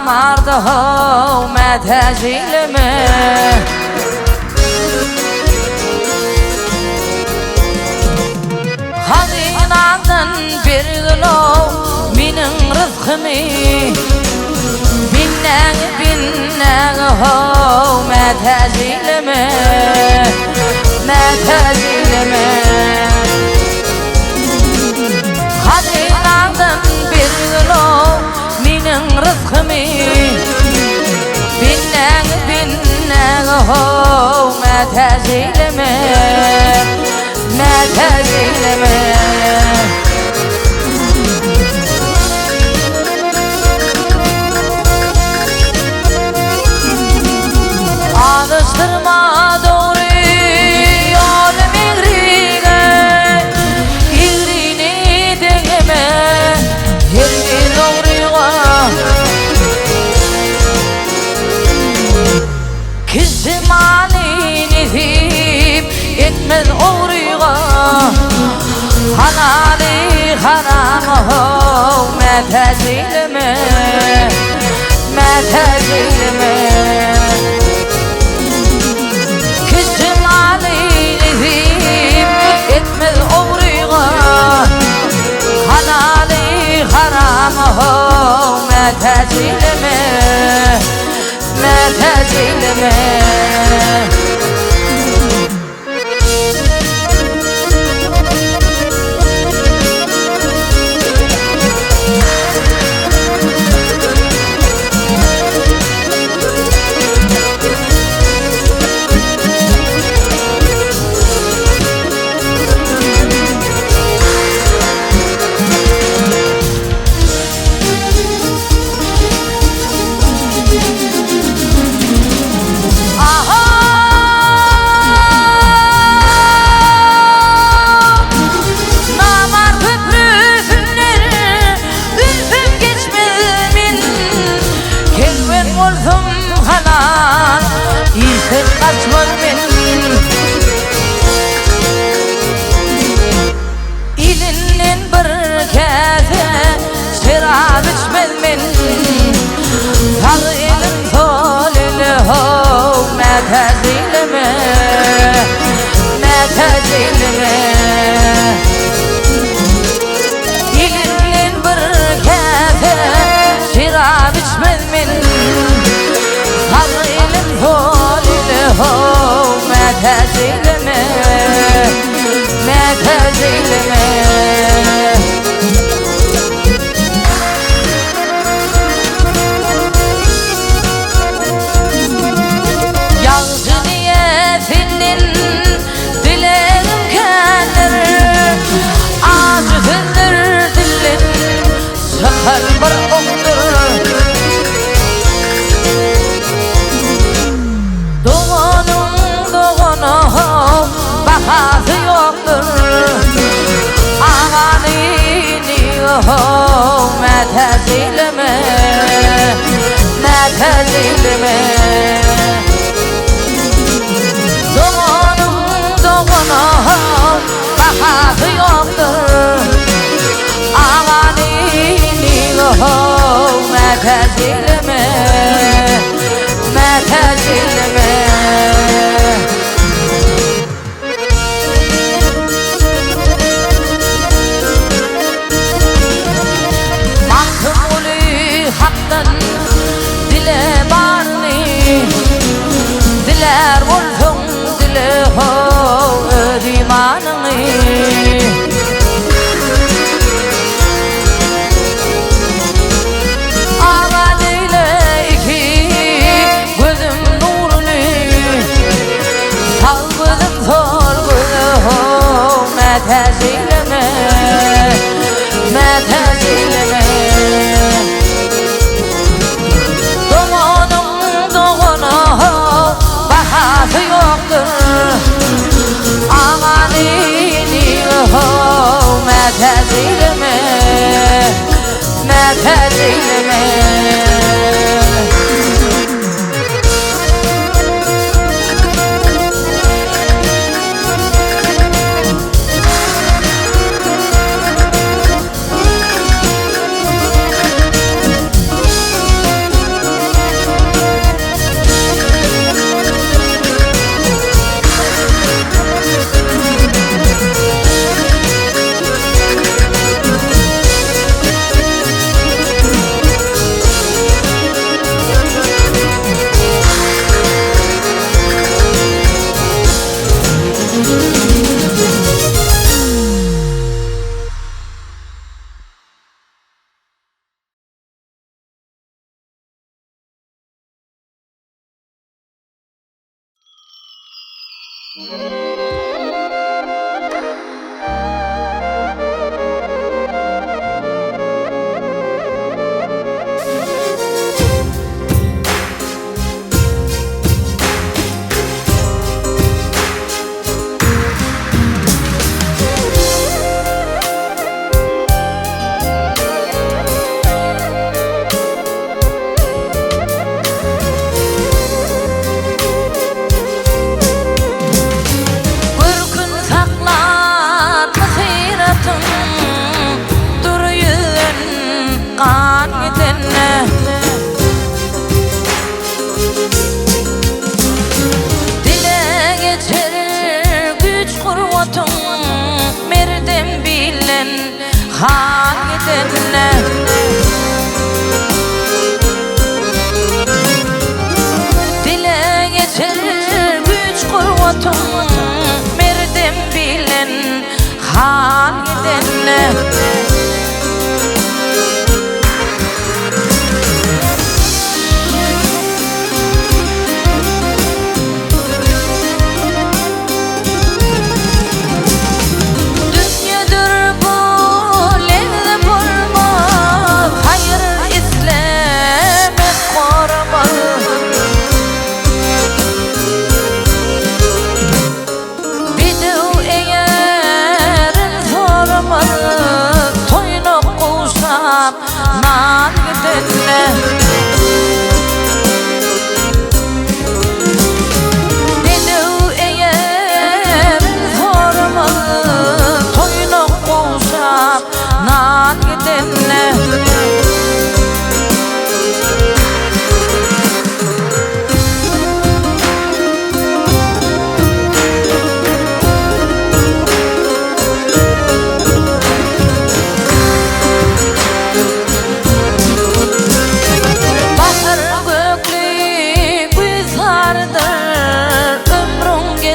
مرده ما تجيلمه Hazinandan bir gülü minin rızkımı Binne ho ma tezilime Hazinandan bir gülü minin rızkımı Binne ho ma tezilime Alıştırma doğru yol migrine İğrini deneme Yerli doğruya Kızım alini deyip etmez oğruya Halali haramı metezilime Kızım alini deyip etmez oğruya Halali haramı metezilime Kaçmaz benim İlinin bir kese şarap içmez men Tağı ilin solili ho metezilime İlinin bir kese şarap içmez men Tağı ilin solili ho metezilime Yazı niyetinin dilerim kendir Acıdır dilin sakal bir oktur Bahası yoktur Ağanini ho metezilime Doğunun ho bahası yoktur Ağanini ho metezilime Dile barni Diler olsun dile ho ödimanını Ama dile iki gözüm nurunu Salgıdım sorgılı ho metezilime Bahası yoktur Ağanini ho metezilime Dile geçer güç kuvvetun merdim bilen hangidenle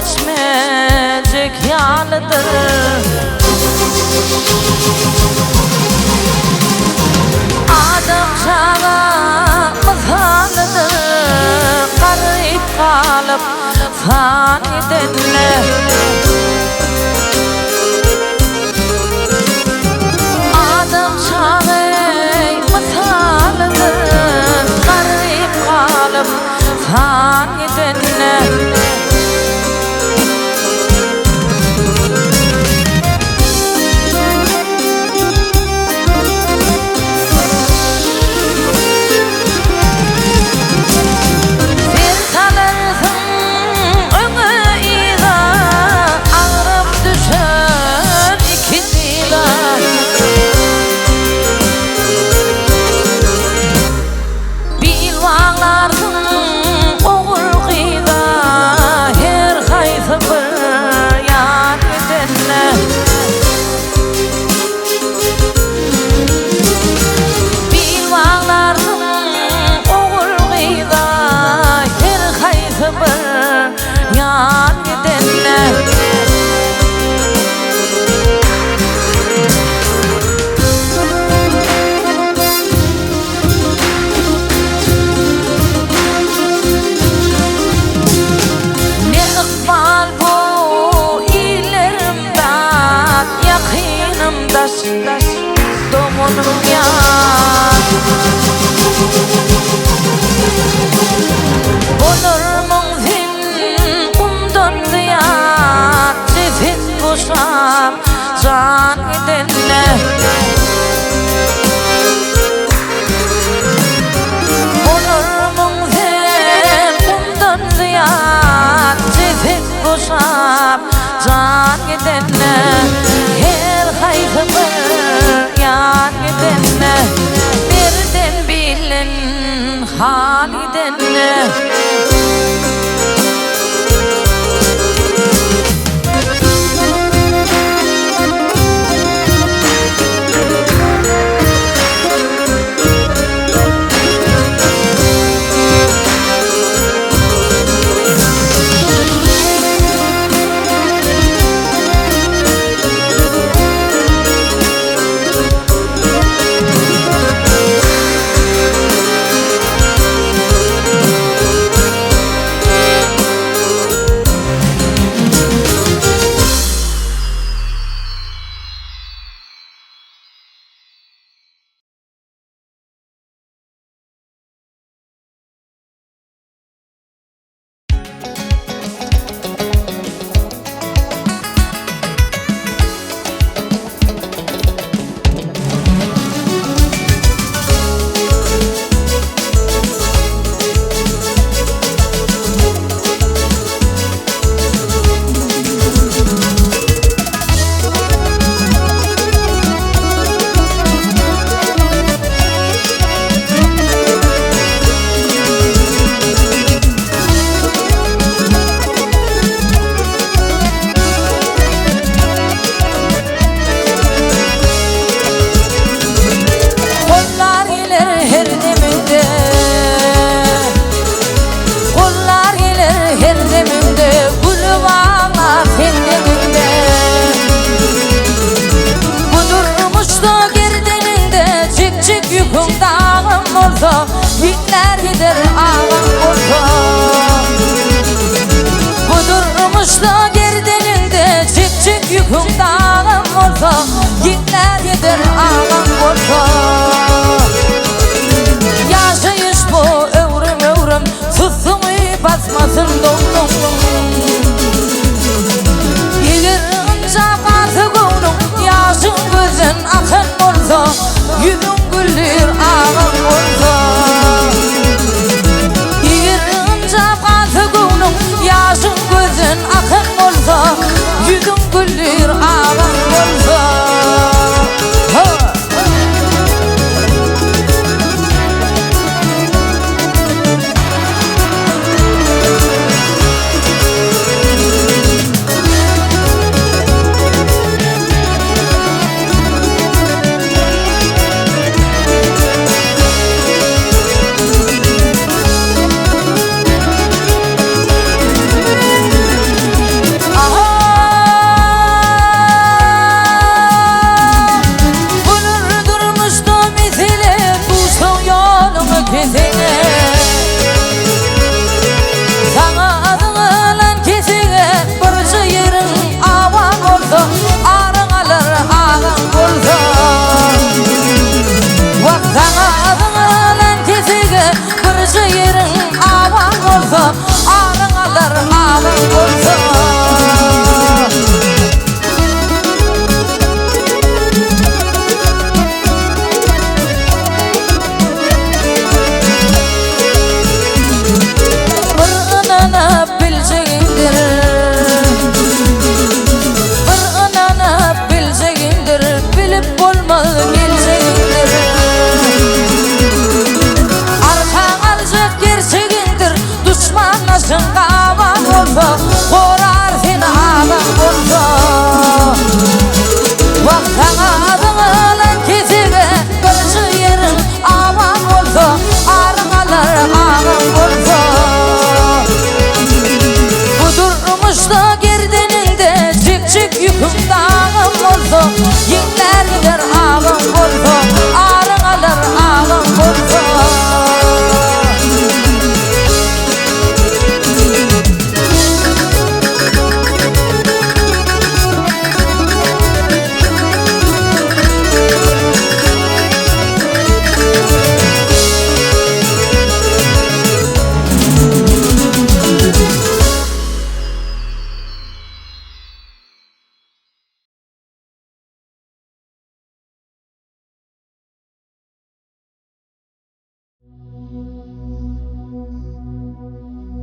geçmeyecek yalıdır. Adam çağa mızalıdır, garip kalıp fanidenle. Adam çağa mızalıdır, garip kalıp fanidenle. Domunum yan olur mungzin kumdan ziyan Cezin kuşam can gidenle olur mungzin kumdan ziyan Cezin kuşam can gidenle her hayfımı yan gidenle birden olsa yükler gider ağam olsa. Bu durmuşta gerdeninde çık çık yüküm dağım olsa yükler gider ağam olsa. Yaşayış bu ömrüm sussun basmasın dolum. Yılırınca batı konum yaşın gözün akın olsa yüzün güller ağam olsa. Yılırınca batı konum yaşın gözün akın olsa yüzün güller ağam olsa. Ağrın alır ağrın olsa. Bir inanıp bileceğindir, bir inanıp bileceğindir, bilip olmaz geleceğindir. Arkan alacak gerçeğindir, düşmanlaşın kavan olsa korar seni ağam olsa. Vaktan adını kesige karşı yerin aman olsa ağrın alır ağam olsa. Bu durmuşta gerdeninde çık çık yüküm dağım olsa yükler gider ağam olsa ağrın alır ağam olsa.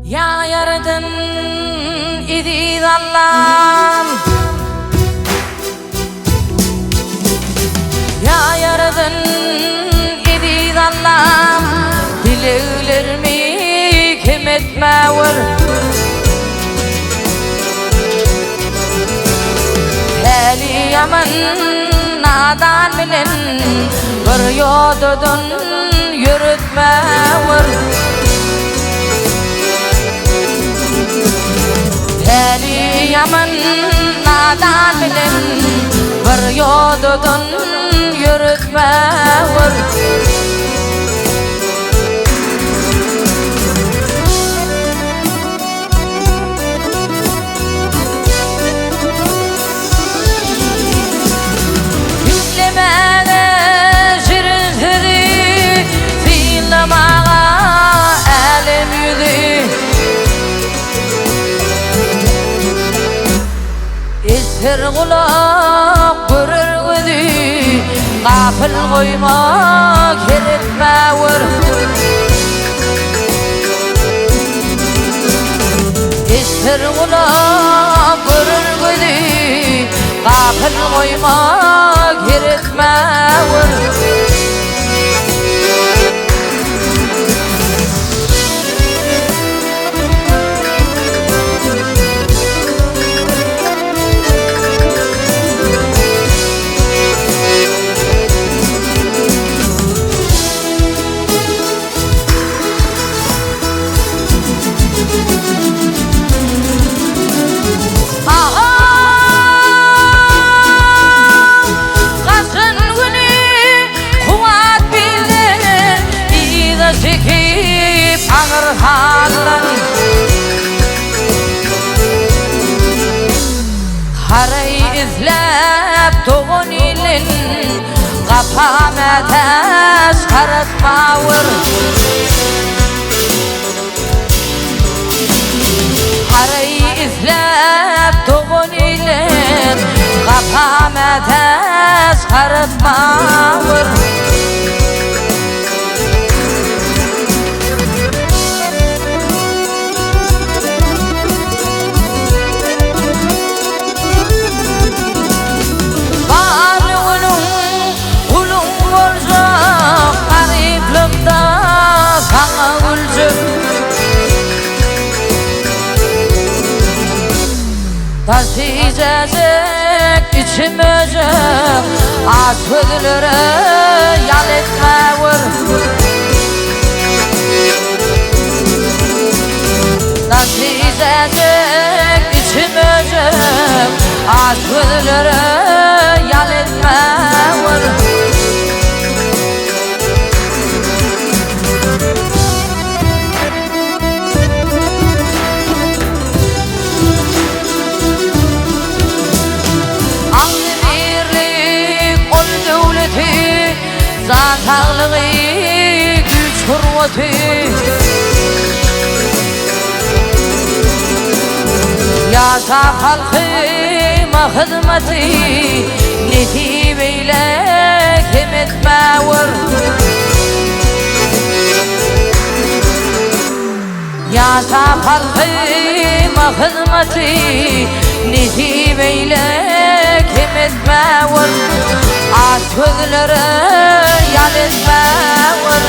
Ya yaradın idi Allah'ım, ya yaradın idi Allah'ım, dileğlerimi kim etmevur. Heli yaman nadan bilen bir yodudun yürütmevur. Heli yaman nadan bilen bir yodudun yürütmevur. Yüklemene şirin sözü, sinlemağa elim yüzü. Esir kulak görür gözü, gafil koyma keretmevur. Esir kulak görür gözü, gafil koyma keretmevur. Kaçın kafam ateş karıtmavur. Harayı izlep doğun ilen, kafam ateş karıtmavur. Taşıyacak içim özüm, aç gözlere yal etme vur. Taşıyacak içim özüm, aç gözlere yal etme vur. Zatağlığı güç hürmeti, yaşa halkıma hizmeti, netibeyle kim etmevur. Yaşa halkıma hizmeti, netibeyle kim etmevur. Aç gözlere yal etmevur.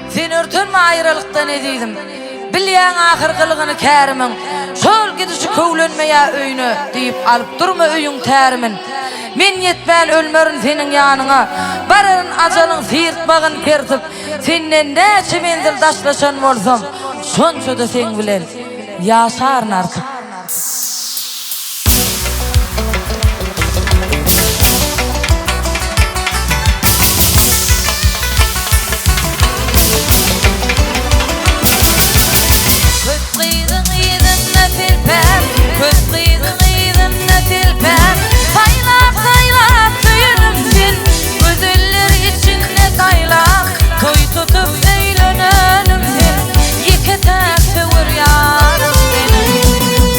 Sen örtünme ayrılıktan ediydim, bilyen ahir kılığını kerimin. Şol gidişi kövlenmeye öyünü deyip alıp durma öyün terimin. Men yetmel ölmörün senin yanına, bararın acalın sıyırtmağın kertip, senden neçe menzil taşlaşan bolsam, şonça da sen bilen yaşarın artık. Tutup eğlenelim sen, yıkı tek sıvır yarım benim.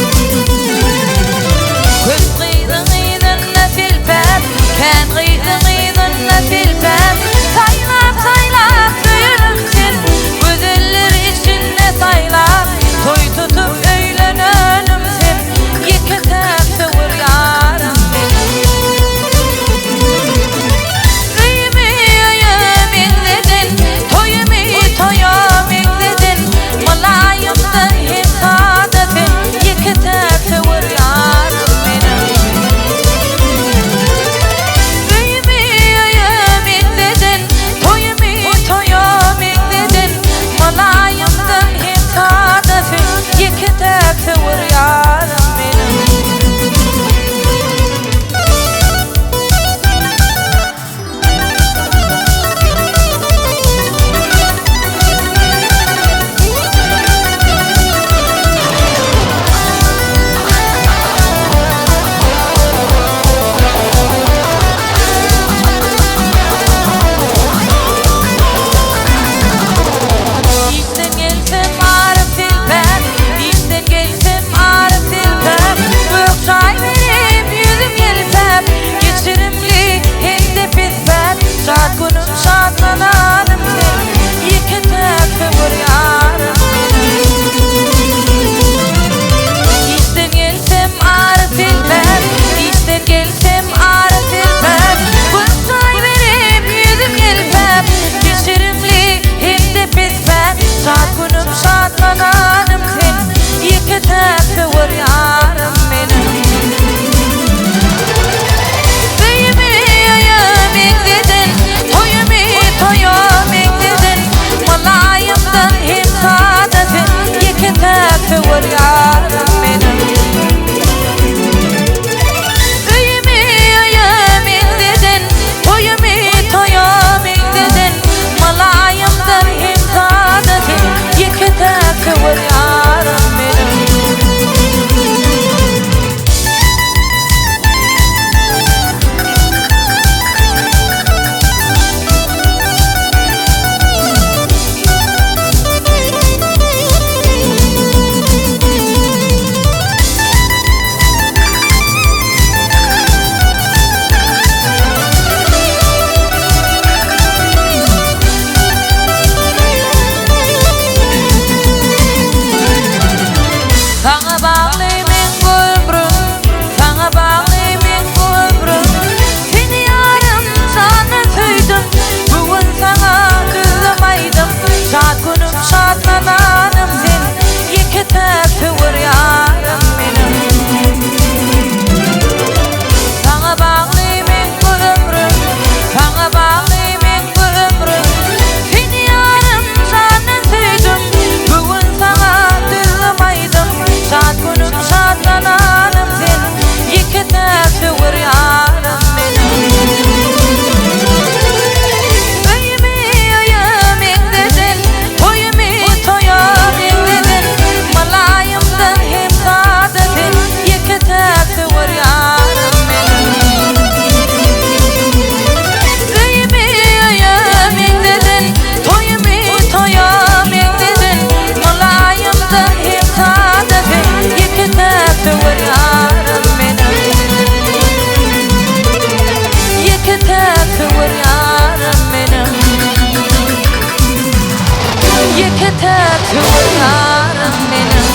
yekete tüyarım benim.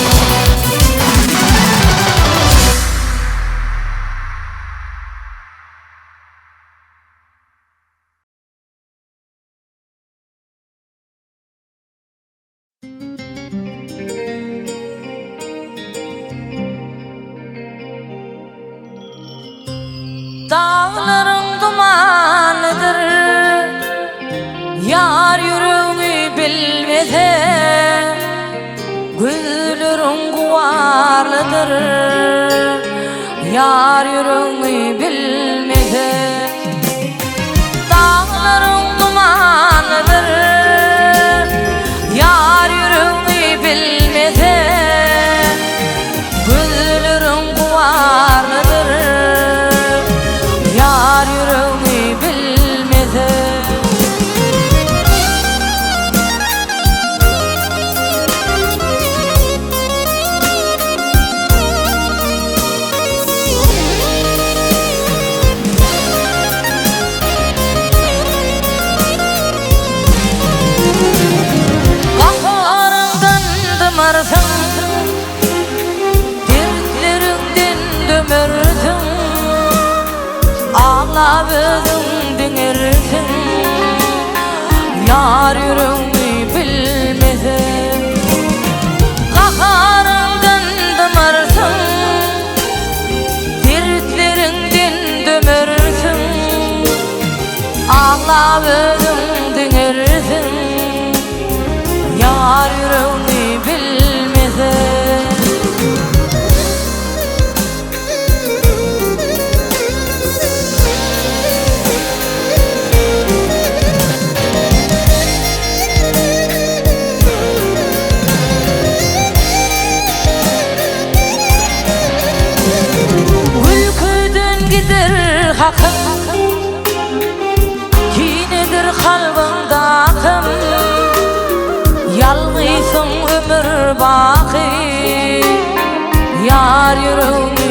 Dağların dumanıdır, yar yüreğimi bilmese. Gözlerin kuvarlıdır, yar yüreğimi bilmese. Dağların dumanıdır, yar yüreğimi bilmese. Gözlerin kuvarlıdır, yar yüreğimi bilmese. Kaharından dımarsın, dertlerinden dömersin. Ağla özün dinlersin, yar yüreğimi bilmese. Kaharından dımarsın, dertlerinden dömersin. Ağla özün dinlersin, yar yüreğimi bilmese. Gider hakkım, kinedir kalbimde akım. Yalnızsın ömür baki, yar yüreğimi